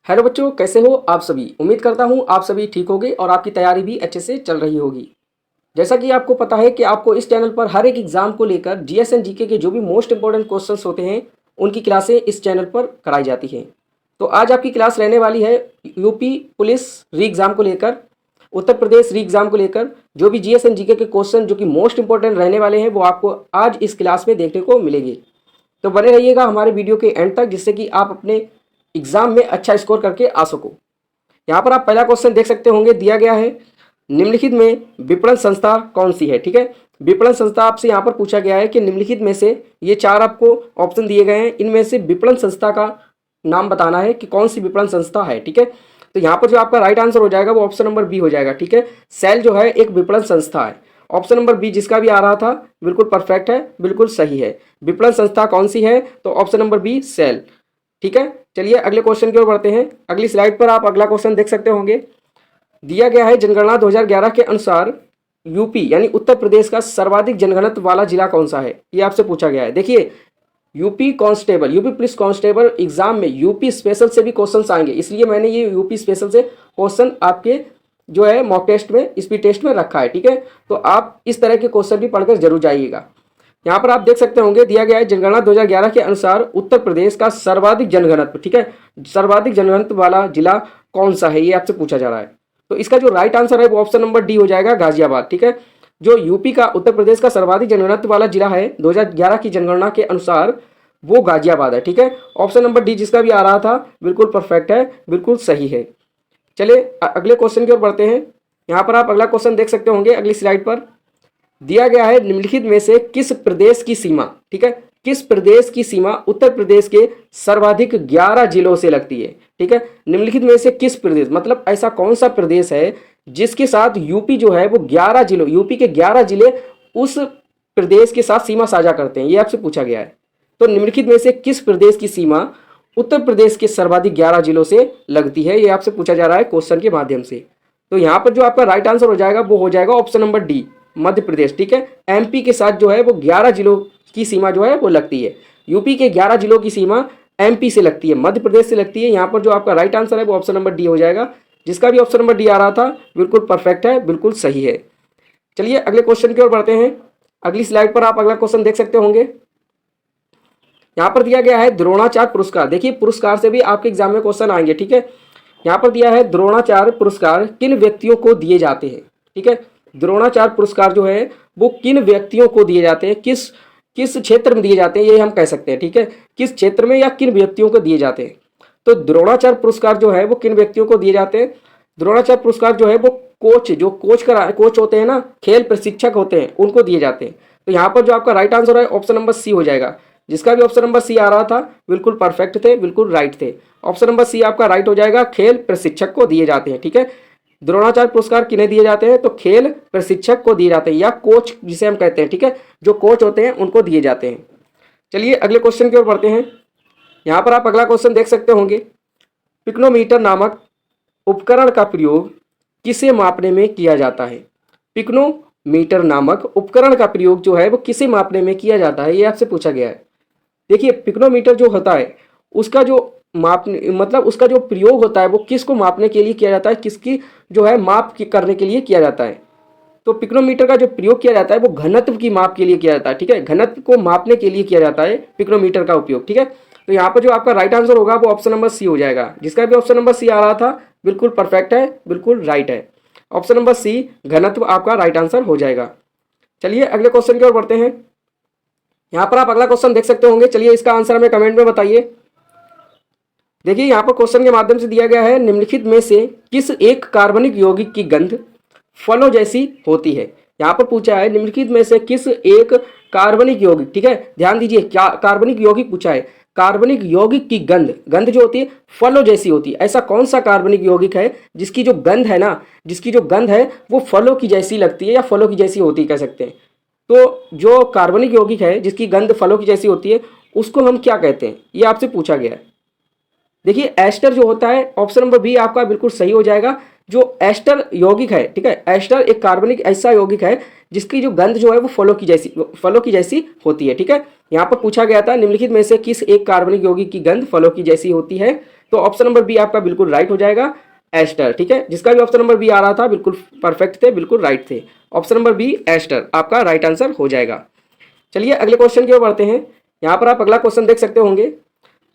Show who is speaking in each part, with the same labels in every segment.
Speaker 1: Hello बच्चों, कैसे हो आप सभी। उम्मीद करता हूँ आप सभी ठीक होंगे और आपकी तैयारी भी अच्छे से चल रही होगी। जैसा कि आपको पता है कि आपको इस चैनल पर हर एक एग्जाम को लेकर जीएस एंड जीके के जो भी मोस्ट इंपॉर्टेंट क्वेश्चंस होते हैं उनकी क्लासें इस चैनल पर कराई जाती हैं। तो आज आपकी क्लास रहने वाली है यूपी पुलिस री एग्ज़ाम को लेकर, उत्तर प्रदेश री एग्ज़ाम को लेकर। जो भी जीएस एंड जीके के क्वेश्चन जो कि मोस्ट इंपॉर्टेंट रहने वाले हैं वो आपको आज इस क्लास में देखने को मिलेंगे। तो बने रहिएगा हमारे वीडियो के एंड तक, जिससे कि आप अपने एग्जाम में अच्छा स्कोर करके आ सको। यहाँ पर आप पहला क्वेश्चन देख सकते होंगे, दिया गया है निम्नलिखित में विपणन संस्था कौन सी है। ठीक है, विपणन संस्था आपसे यहाँ पर पूछा गया है कि निम्नलिखित में से ये चार आपको ऑप्शन दिए गए हैं, इनमें से विपणन संस्था का नाम बताना है कि कौन सी विपणन संस्था है। ठीक है, तो यहाँ पर जो आपका राइट आंसर हो जाएगा वो ऑप्शन नंबर बी हो जाएगा। ठीक है, सेल जो है एक विपणन संस्था है। ऑप्शन नंबर बी जिसका भी आ रहा था बिल्कुल परफेक्ट है, बिल्कुल सही है। विपणन संस्था कौन सी है, तो ऑप्शन नंबर बी सेल। ठीक है, चलिए अगले क्वेश्चन की ओर बढ़ते हैं। अगली स्लाइड पर आप अगला क्वेश्चन देख सकते होंगे, दिया गया है जनगणना 2011 के अनुसार यूपी यानी उत्तर प्रदेश का सर्वाधिक जनघनत्व वाला जिला कौन सा है, ये आपसे पूछा गया है। देखिए UP constable, UP police constable exam में यूपी स्पेशल से भी क्वेश्चंस आएंगे, इसलिए मैंने ये यूपी स्पेशल से क्वेश्चन आपके जो है मॉक टेस्ट में, स्पीड टेस्ट में रखा है। ठीक है, तो आप इस तरह के क्वेश्चन भी पढ़कर जरूर जाइएगा। यहाँ पर आप देख सकते होंगे, दिया गया है जनगणना 2011 के अनुसार उत्तर प्रदेश का सर्वाधिक जनघनत्व, ठीक है, सर्वाधिक जनघनत्व वाला जिला कौन सा है, ये आपसे पूछा जा रहा है। तो इसका जो राइट आंसर है वो ऑप्शन नंबर डी हो जाएगा, गाजियाबाद। ठीक है, जो यूपी का उत्तर प्रदेश का सर्वाधिक जनघनत्व वाला जिला है 2011 की जनगणना के अनुसार वो गाजियाबाद है। ठीक है, ऑप्शन नंबर डी जिसका भी आ रहा था बिल्कुल परफेक्ट है, बिल्कुल सही है। चलिए अगले क्वेश्चन की ओर बढ़ते हैं। यहाँ पर आप अगला क्वेश्चन देख सकते होंगे अगली स्लाइड पर, दिया गया है निम्नलिखित में से किस प्रदेश की सीमा, ठीक है, किस प्रदेश की सीमा उत्तर प्रदेश के सर्वाधिक 11 जिलों से लगती है। ठीक है, निम्नलिखित में से किस प्रदेश, मतलब ऐसा कौन सा प्रदेश है जिसके साथ यूपी जो है वो 11 जिलों, यूपी के 11 जिले उस प्रदेश के साथ सीमा साझा करते हैं, ये आपसे पूछा गया है। तो निम्नलिखित में से किस प्रदेश की सीमा उत्तर प्रदेश के सर्वाधिक 11 जिलों से लगती है, ये आपसे पूछा जा रहा है क्वेश्चन के माध्यम से। तो यहाँ पर जो आपका राइट आंसर हो जाएगा वो हो जाएगा option number D, Madhya Pradesh. ठीक है, एमपी के साथ जो है वो 11 जिलों की सीमा जो है वो लगती है। यूपी के 11 जिलों की सीमा एमपी से लगती है, मध्य प्रदेश से लगती है। यहाँ पर जो आपका राइट आंसर है वो ऑप्शन नंबर डी हो जाएगा, जिसका भी ऑप्शन नंबर डी आ रहा था बिल्कुल परफेक्ट है, बिल्कुल सही है। चलिए अगले क्वेश्चन की ओर बढ़ते हैं। अगली स्लाइड पर आप अगला क्वेश्चन देख सकते होंगे, यहाँ पर दिया गया है द्रोणाचार्य पुरस्कार। देखिए पुरस्कार से भी आपके एग्जाम में क्वेश्चन आएंगे। ठीक है, यहाँ पर दिया है द्रोणाचार्य पुरस्कार किन व्यक्तियों को दिए जाते हैं। ठीक है, द्रोणाचार्य पुरस्कार जो है वो किन व्यक्तियों को दिए जाते हैं, किस किस क्षेत्र में दिए जाते हैं, ये हम कह सकते हैं। ठीक है, किस क्षेत्र में या किन व्यक्तियों को दिए जाते हैं। तो द्रोणाचार्य पुरस्कार जो है वो किन व्यक्तियों को दिए जाते हैं। द्रोणाचार्य पुरस्कार जो है वो कोच, जो कोच होते हैं ना, खेल प्रशिक्षक होते हैं, उनको दिए जाते हैं। तो यहाँ पर जो आपका राइट आंसर है ऑप्शन नंबर सी हो जाएगा, जिसका भी ऑप्शन नंबर सी आ रहा था बिल्कुल परफेक्ट थे, बिल्कुल राइट थे। ऑप्शन नंबर सी आपका राइट हो जाएगा, खेल प्रशिक्षक को दिए जाते हैं। ठीक है, द्रोणाचार्य पुरस्कार किन्हें दिए जाते हैं, तो खेल प्रशिक्षक को दिए जाते हैं, या कोच जिसे हम कहते हैं। ठीक है, जो कोच होते हैं उनको दिए जाते हैं। चलिए अगले क्वेश्चन की ओर बढ़ते हैं। यहाँ पर आप अगला क्वेश्चन देख सकते होंगे, पिक्नोमीटर नामक उपकरण का प्रयोग किसे मापने में किया जाता है। पिक्नोमीटर नामक उपकरण का प्रयोग जो है वो किसे मापने में किया जाता है, ये आपसे पूछा गया है। देखिए पिक्नोमीटर जो होता है उसका जो मापने, मतलब उसका जो प्रयोग होता है वो किसको मापने के लिए किया जाता है, किसकी जो है करने के लिए किया जाता है। तो पिक्नोमीटर का जो प्रयोग किया जाता है वो घनत्व की माप के लिए किया जाता है। ठीक है, घनत्व को मापने के लिए किया जाता है पिक्नोमीटर का उपयोग। ठीक है, तो यहाँ पर जो आपका राइट आंसर होगा वो ऑप्शन नंबर सी हो जाएगा, जिसका भी ऑप्शन नंबर सी आ रहा था बिल्कुल परफेक्ट है, बिल्कुल राइट है। ऑप्शन नंबर सी घनत्व आपका राइट आंसर हो जाएगा। चलिए अगले क्वेश्चन की ओर बढ़ते हैं। यहाँ पर आप अगला क्वेश्चन देख सकते होंगे, चलिए इसका आंसर हमें कमेंट में बताइए। देखिए यहाँ पर क्वेश्चन के माध्यम से दिया गया है, निम्नलिखित में से किस एक कार्बनिक यौगिक की गंध फलों जैसी होती है। यहाँ पर पूछा है निम्नलिखित में से किस एक कार्बनिक यौगिक, ठीक है, ध्यान दीजिए क्या कार्बनिक यौगिक पूछा है, कार्बनिक यौगिक की गंध, गंध जो होती है फलों जैसी होती है। ऐसा कौन सा कार्बनिक यौगिक है जिसकी जो गंध है ना, जिसकी जो गंध है वो फलों की जैसी लगती है या फलों की जैसी होती है कह सकते हैं। तो जो कार्बनिक यौगिक है जिसकी गंध फलों की जैसी होती है उसको हम क्या कहते हैं, ये आपसे पूछा गया है। देखिए एस्टर जो होता है, ऑप्शन नंबर बी आपका बिल्कुल सही हो जाएगा। जो एस्टर यौगिक है, ठीक है, एस्टर एक कार्बनिक ऐसा यौगिक है जिसकी जो गंध जो है वो फलों की जैसी होती है। ठीक है, यहाँ पर पूछा गया था निम्नलिखित में से किस एक कार्बनिक यौगिक की गंध फलों की जैसी होती है, तो ऑप्शन नंबर बी आपका बिल्कुल राइट हो जाएगा, एस्टर। ठीक है, जिसका भी ऑप्शन नंबर बी आ रहा था बिल्कुल परफेक्ट थे, बिल्कुल राइट थे। ऑप्शन नंबर बी एस्टर आपका राइट आंसर हो जाएगा। चलिए अगले क्वेश्चन की ओर बढ़ते हैं। यहाँ पर आप अगला क्वेश्चन देख सकते होंगे,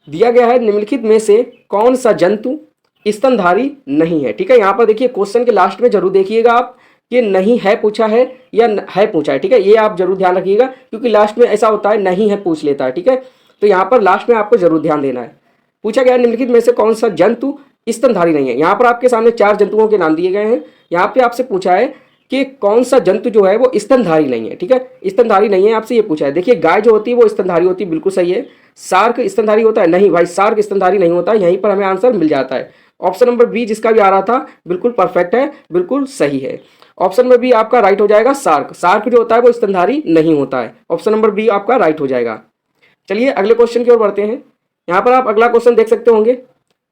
Speaker 1: दिया गया है निम्नलिखित में से कौन सा जंतु स्तनधारी नहीं है। ठीक है, यहाँ पर देखिए क्वेश्चन के लास्ट में जरूर देखिएगा आप कि नहीं है पूछा है या है पूछा है। ठीक है, ये आप जरूर ध्यान रखिएगा क्योंकि लास्ट में ऐसा होता है नहीं है पूछ लेता है। ठीक है, तो यहाँ पर लास्ट में आपको जरूर ध्यान देना है। पूछा गया निम्नलिखित में से कौन सा जंतु स्तनधारी नहीं है। यहाँ पर आपके सामने 4 जंतुओं के नाम दिए गए हैं। यहाँ पे आपसे पूछा है कि कौन सा जंतु जो है वो स्तनधारी नहीं है। ठीक है, स्तनधारी नहीं है आपसे ये पूछा है। देखिए गाय जो होती है वो स्तनधारी होती है, बिल्कुल सही है। शार्क स्तनधारी होता है, नहीं भाई शार्क स्तनधारी नहीं होता। यहीं पर हमें आंसर मिल जाता है। ऑप्शन नंबर बी जिसका भी आ रहा था बिल्कुल परफेक्ट है, बिल्कुल सही है। ऑप्शन नंबर बी आपका राइट हो जाएगा, शार्क। शार्क जो होता है वो स्तनधारी नहीं होता है। ऑप्शन नंबर बी आपका राइट हो जाएगा। चलिए अगले क्वेश्चन की ओर बढ़ते हैं। यहाँ पर आप अगला क्वेश्चन देख सकते होंगे,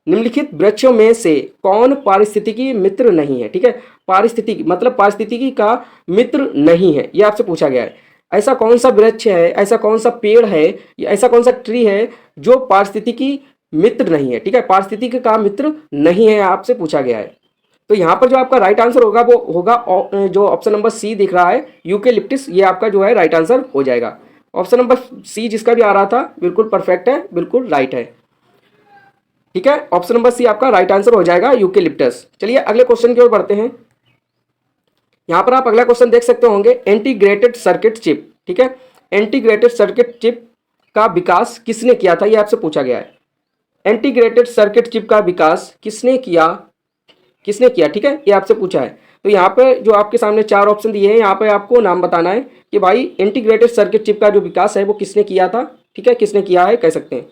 Speaker 1: निम्नलिखित वृक्षों में से कौन पारिस्थितिकी मित्र नहीं है। ठीक है, पारिस्थितिकी मतलब पारिस्थितिकी का मित्र नहीं है, ये आपसे पूछा गया है। ऐसा कौन सा वृक्ष है, ऐसा कौन सा पेड़ है, या ऐसा कौन सा ट्री है जो पारिस्थितिकी मित्र नहीं है। ठीक है, पारिस्थितिकी का मित्र नहीं है आपसे पूछा गया है। तो यहाँ पर जो आपका राइट आंसर होगा वो होगा जो ऑप्शन नंबर सी दिख रहा है, यूकेलिप्टिस, ये आपका जो है राइट आंसर हो जाएगा। ऑप्शन नंबर सी जिसका भी आ रहा था बिल्कुल परफेक्ट है, बिल्कुल राइट है। ठीक है, ऑप्शन नंबर सी आपका राइट आंसर हो जाएगा, यूकेलिप्टस। चलिए अगले क्वेश्चन की ओर बढ़ते हैं। यहाँ पर आप अगला क्वेश्चन देख सकते होंगे, इंटीग्रेटेड सर्किट चिप। ठीक है, इंटीग्रेटेड सर्किट चिप का विकास किसने किया था, ये आपसे पूछा गया है। इंटीग्रेटेड सर्किट चिप का विकास किसने किया, किसने किया। ठीक है, ये आपसे पूछा है। तो यहाँ पे जो आपके सामने 4 ऑप्शन दिए हैं, यहाँ पे आपको नाम बताना है कि भाई इंटीग्रेटेड सर्किट चिप का जो विकास है वो किसने किया था। ठीक है, किसने किया है कह सकते हैं।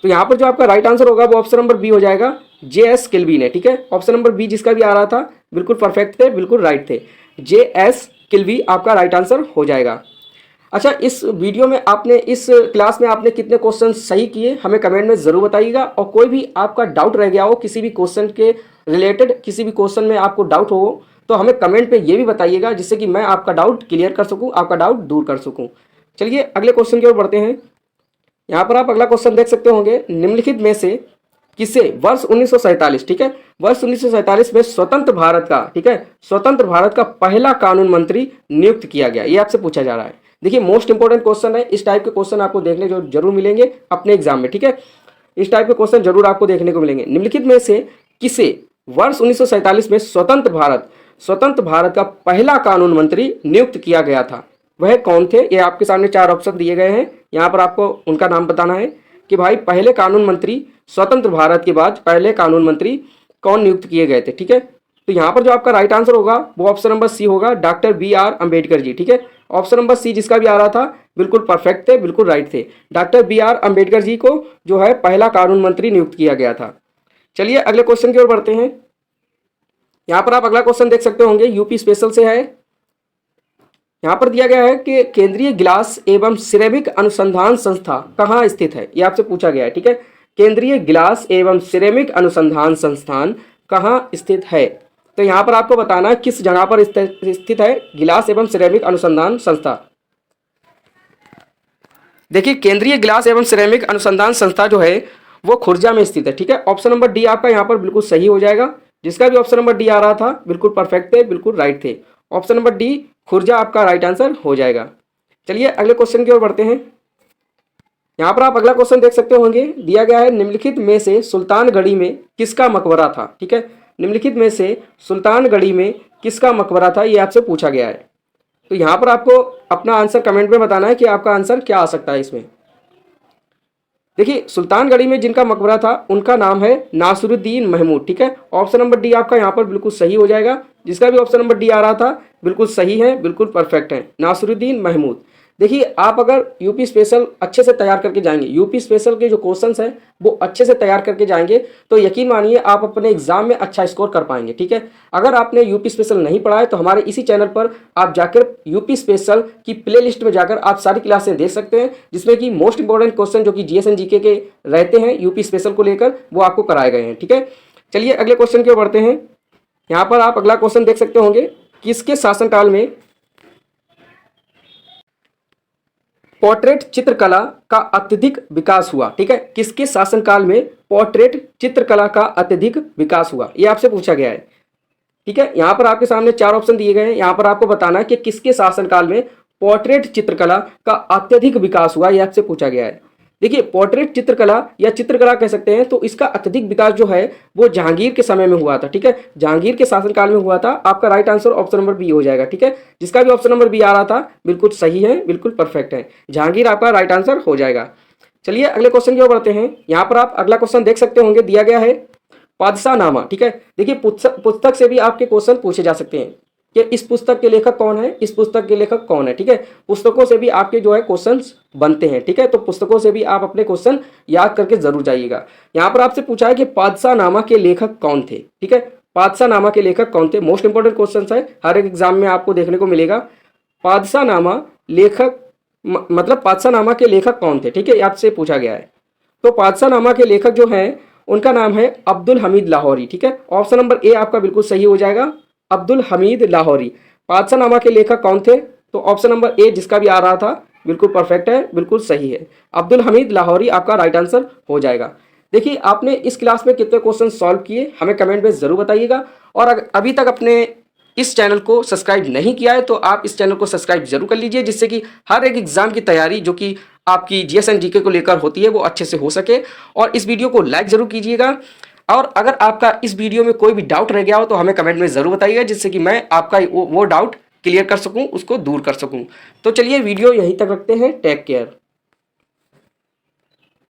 Speaker 1: तो यहाँ पर जो आपका राइट आंसर होगा वो ऑप्शन नंबर बी हो जाएगा, जे.एस. किल्वी ने। ठीक है, ऑप्शन नंबर बी जिसका भी आ रहा था बिल्कुल परफेक्ट थे, बिल्कुल राइट थे। जे.एस. किल्वी आपका राइट आंसर हो जाएगा। अच्छा, इस वीडियो में आपने, इस क्लास में आपने कितने क्वेश्चन सही किए हमें कमेंट में ज़रूर बताइएगा। और कोई भी आपका डाउट रह गया हो किसी भी क्वेश्चन के रिलेटेड, किसी भी क्वेश्चन में आपको डाउट हो तो हमें कमेंट पे ये भी बताइएगा, जिससे कि मैं आपका डाउट क्लियर कर सकूं, आपका डाउट दूर कर सकूं। चलिए अगले क्वेश्चन की ओर बढ़ते हैं। यहाँ पर आप अगला क्वेश्चन देख सकते होंगे, निम्नलिखित में से किसे वर्ष 1947, ठीक है, वर्ष 1947 में स्वतंत्र भारत का, ठीक है, स्वतंत्र भारत का पहला कानून मंत्री नियुक्त किया गया, ये आपसे पूछा जा रहा है। देखिए मोस्ट इंपोर्टेंट क्वेश्चन है, इस टाइप के क्वेश्चन आपको देखने जो जरूर मिलेंगे अपने एग्जाम में। ठीक है, इस टाइप के क्वेश्चन जरूर आपको देखने को मिलेंगे। निम्नलिखित में से किसे वर्ष 1947 में स्वतंत्र भारत का पहला कानून मंत्री नियुक्त किया गया था, वह कौन थे। ये आपके सामने 4 ऑप्शन दिए गए हैं, यहाँ पर आपको उनका नाम बताना है कि भाई पहले कानून मंत्री, स्वतंत्र भारत के बाद पहले कानून मंत्री कौन नियुक्त किए गए थे। ठीक है, तो यहाँ पर जो आपका राइट आंसर होगा वो ऑप्शन नंबर सी होगा, डॉक्टर B.R. अम्बेडकर जी। ठीक है, ऑप्शन नंबर सी जिसका भी आ रहा था बिल्कुल परफेक्ट थे, बिल्कुल राइट थे। Doctor B.R. अम्बेडकर जी को जो है पहला कानून मंत्री नियुक्त किया गया था। चलिए अगले क्वेश्चन की ओर बढ़ते हैं। यहाँ पर आप अगला क्वेश्चन देख सकते होंगे, यूपी स्पेशल से है। यहाँ पर दिया गया है कि केंद्रीय गिलास एवं सिरेमिक अनुसंधान संस्था कहाँ स्थित है, ये आपसे पूछा गया है। ठीक है, केंद्रीय गिलास एवं सिरेमिक अनुसंधान संस्थान कहाँ स्थित है, तो यहाँ पर आपको बताना है किस जगह पर स्थित है गिलास एवं सिरेमिक अनुसंधान संस्था। देखिए केंद्रीय गिलास एवं सिरेमिक अनुसंधान संस्था जो है वो खुर्जा में स्थित है। ठीक है, ऑप्शन नंबर डी आपका यहाँ पर बिल्कुल सही हो जाएगा। जिसका भी ऑप्शन नंबर डी आ रहा था बिल्कुल परफेक्ट थे, बिल्कुल राइट थे। ऑप्शन नंबर डी खुर्जा आपका राइट आंसर हो जाएगा। चलिए अगले क्वेश्चन की ओर बढ़ते हैं। यहाँ पर आप अगला क्वेश्चन देख सकते होंगे, दिया गया है निम्नलिखित में से सुल्तानगढ़ी में किसका मकबरा था। ठीक है, निम्नलिखित में से सुल्तानगढ़ी में किसका मकबरा था, ये आपसे पूछा गया है। तो यहाँ पर आपको अपना आंसर कमेंट में बताना है कि आपका आंसर क्या आ सकता है इसमें। देखिए सुल्तानगढ़ी में जिनका मकबरा था उनका नाम है नासिरुद्दीन महमूद। ठीक है, ऑप्शन नंबर डी आपका यहाँ पर बिल्कुल सही हो जाएगा। जिसका भी ऑप्शन नंबर डी आ रहा था बिल्कुल सही है, बिल्कुल परफेक्ट है, नासिरुद्दीन महमूद। देखिए आप अगर यूपी स्पेशल अच्छे से तैयार करके जाएंगे, यूपी स्पेशल के जो क्वेश्चंस हैं वो अच्छे से तैयार करके जाएंगे तो यकीन मानिए आप अपने एग्जाम में अच्छा स्कोर कर पाएंगे। ठीक है, अगर आपने यूपी स्पेशल नहीं पढ़ा है तो हमारे इसी चैनल पर आप जाकर यूपी स्पेशल की प्लेलिस्ट में जाकर आप सारी क्लासें देख सकते हैं, जिसमें कि मोस्ट इंपॉर्टेंट क्वेश्चन जो कि जीएस जीके के रहते हैं यूपी स्पेशल को लेकर वो आपको कराए गए हैं। ठीक है, चलिए अगले क्वेश्चन की ओर बढ़ते हैं। यहाँ पर आप अगला क्वेश्चन देख सकते होंगे, किसके शासनकाल में पोर्ट्रेट चित्रकला का अत्यधिक विकास हुआ। ठीक है, किसके शासनकाल में पोर्ट्रेट चित्रकला का अत्यधिक विकास हुआ, ये आपसे पूछा गया है। ठीक है, यहाँ पर आपके सामने 4 ऑप्शन दिए गए हैं। यहाँ पर आपको बताना है कि किसके शासनकाल में पोर्ट्रेट चित्रकला का अत्यधिक विकास हुआ, ये आपसे पूछा गया है। देखिए, पोर्ट्रेट चित्रकला या चित्रकला कह सकते हैं, तो इसका अत्यधिक विकास जो है वो जहांगीर के समय में हुआ था। ठीक है, जहांगीर के शासनकाल में हुआ था। आपका right answer option number B हो जाएगा। ठीक है, जिसका भी ऑप्शन नंबर बी आ रहा था बिल्कुल सही है, बिल्कुल परफेक्ट है। जहांगीर आपका राइट आंसर हो जाएगा। चलिए अगले क्वेश्चन की ओर बढ़ते हैं। यहाँ पर आप अगला क्वेश्चन देख सकते होंगे, दिया गया है पादशाहनामा। ठीक है, देखिए पुस्तक से भी आपके क्वेश्चन पूछे जा सकते हैं कि इस पुस्तक के लेखक कौन है, इस पुस्तक के लेखक कौन है। ठीक है, पुस्तकों से भी आपके जो है क्वेश्चंस बनते हैं। ठीक है, तो पुस्तकों से भी आप अपने क्वेश्चन याद करके जरूर जाइएगा। यहाँ पर आपसे पूछा है कि पादशाहनामा के लेखक कौन थे। ठीक है, पादशाहनामा के लेखक कौन थे, मोस्ट इंपोर्टेंट क्वेश्चन है, हर एक एग्जाम में आपको देखने को मिलेगा। पादशाहनामा लेखक मतलब पादशाहनामा के लेखक कौन थे। ठीक है, आपसे पूछा गया है। तो पादशाहनामा के लेखक जो हैं उनका नाम है अब्दुल हमीद लाहौरी। ठीक है, ऑप्शन नंबर ए आपका बिल्कुल सही हो जाएगा, अब्दुल हमीद लाहौरी। पादशाहनामा के लेखक कौन थे, तो ऑप्शन नंबर ए जिसका भी आ रहा था बिल्कुल परफेक्ट है, बिल्कुल सही है, अब्दुल हमीद लाहौरी आपका राइट आंसर हो जाएगा। देखिए, आपने इस क्लास में कितने क्वेश्चन सॉल्व किए हमें कमेंट में ज़रूर बताइएगा। और अगर अभी तक अपने इस चैनल को सब्सक्राइब नहीं किया है तो आप इस चैनल को सब्सक्राइब जरूर कर लीजिए, जिससे कि हर एक एग्जाम की तैयारी जो कि आपकी जीएस एंड जीके को लेकर होती है वो अच्छे से हो सके। और इस वीडियो को लाइक जरूर कीजिएगा। और अगर आपका इस वीडियो में कोई भी डाउट रह गया हो तो हमें कमेंट में ज़रूर बताइएगा, जिससे कि मैं आपका वो डाउट क्लियर कर सकूं, उसको दूर कर सकूं। तो चलिए वीडियो यहीं तक रखते हैं। Take care.